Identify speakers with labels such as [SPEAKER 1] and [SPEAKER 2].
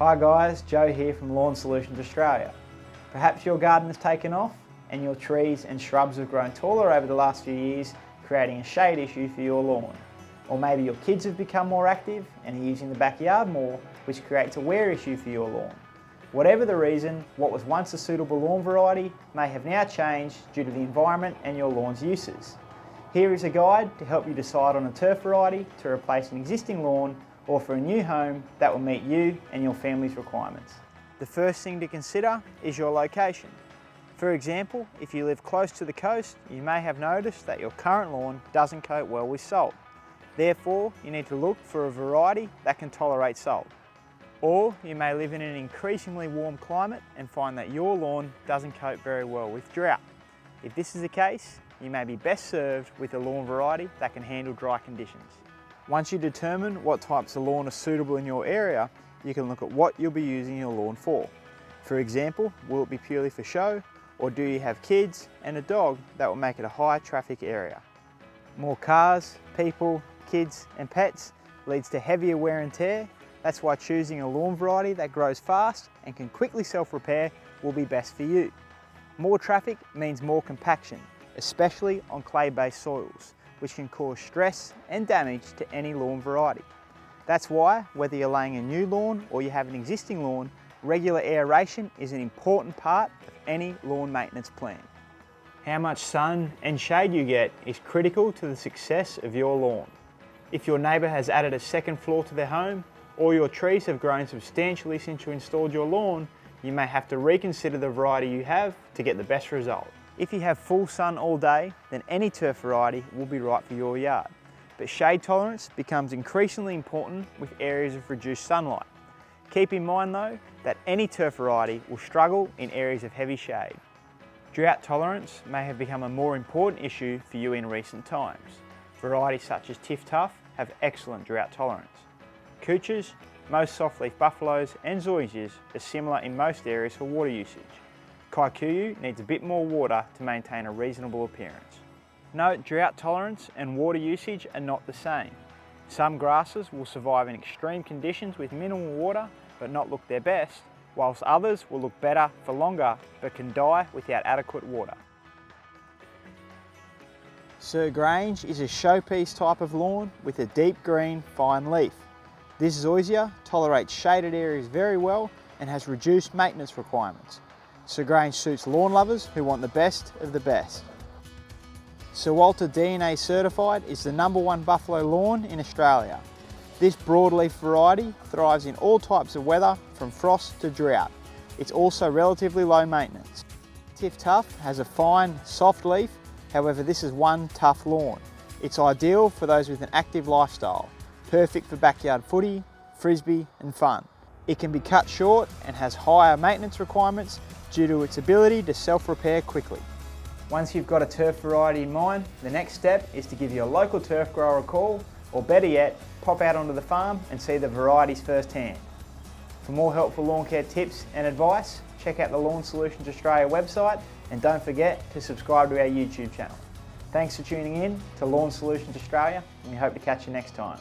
[SPEAKER 1] Hi guys, Joe here from Lawn Solutions Australia. Perhaps your garden has taken off and your trees and shrubs have grown taller over the last few years, creating a shade issue for your lawn. Or maybe your kids have become more active and are using the backyard more, which creates a wear issue for your lawn. Whatever the reason, what was once a suitable lawn variety may have now changed due to the environment and your lawn's uses. Here is a guide to help you decide on a turf variety to replace an existing lawn or for a new home that will meet you and your family's requirements. The first thing to consider is your location. For example, if you live close to the coast, you may have noticed that your current lawn doesn't cope well with salt. Therefore, you need to look for a variety that can tolerate salt. Or you may live in an increasingly warm climate and find that your lawn doesn't cope very well with drought. If this is the case, you may be best served with a lawn variety that can handle dry conditions. Once you determine what types of lawn are suitable in your area, you can look at what you'll be using your lawn for. For example, will it be purely for show, or do you have kids and a dog that will make it a high traffic area? More cars, people, kids and pets leads to heavier wear and tear. That's why choosing a lawn variety that grows fast and can quickly self-repair will be best for you. More traffic means more compaction, especially on clay-based soils, which can cause stress and damage to any lawn variety. That's why, whether you're laying a new lawn or you have an existing lawn, regular aeration is an important part of any lawn maintenance plan. How much sun and shade you get is critical to the success of your lawn. If your neighbour has added a second floor to their home, or your trees have grown substantially since you installed your lawn, you may have to reconsider the variety you have to get the best result. If you have full sun all day, then any turf variety will be right for your yard. But shade tolerance becomes increasingly important with areas of reduced sunlight. Keep in mind though, that any turf variety will struggle in areas of heavy shade. Drought tolerance may have become a more important issue for you in recent times. Varieties such as Tiff Tuff have excellent drought tolerance. Cooches, most softleaf buffaloes and zoysias are similar in most areas for water usage. Kikuyu needs a bit more water to maintain a reasonable appearance. Note, drought tolerance and water usage are not the same. Some grasses will survive in extreme conditions with minimal water but not look their best, whilst others will look better for longer but can die without adequate water. Sir Grange is a showpiece type of lawn with a deep green, fine leaf. This zoysia tolerates shaded areas very well and has reduced maintenance requirements. Sir Grange suits lawn lovers who want the best of the best. Sir Walter DNA certified is the #1 buffalo lawn in Australia. This broadleaf variety thrives in all types of weather from frost to drought. It's also relatively low maintenance. Tiff Tuff has a fine, soft leaf, however this is one tough lawn. It's ideal for those with an active lifestyle, perfect for backyard footy, frisbee and fun. It can be cut short and has higher maintenance requirements due to its ability to self-repair quickly. Once you've got a turf variety in mind, the next step is to give your local turf grower a call, or better yet, pop out onto the farm and see the varieties firsthand. For more helpful lawn care tips and advice, check out the Lawn Solutions Australia website and don't forget to subscribe to our YouTube channel. Thanks for tuning in to Lawn Solutions Australia and we hope to catch you next time.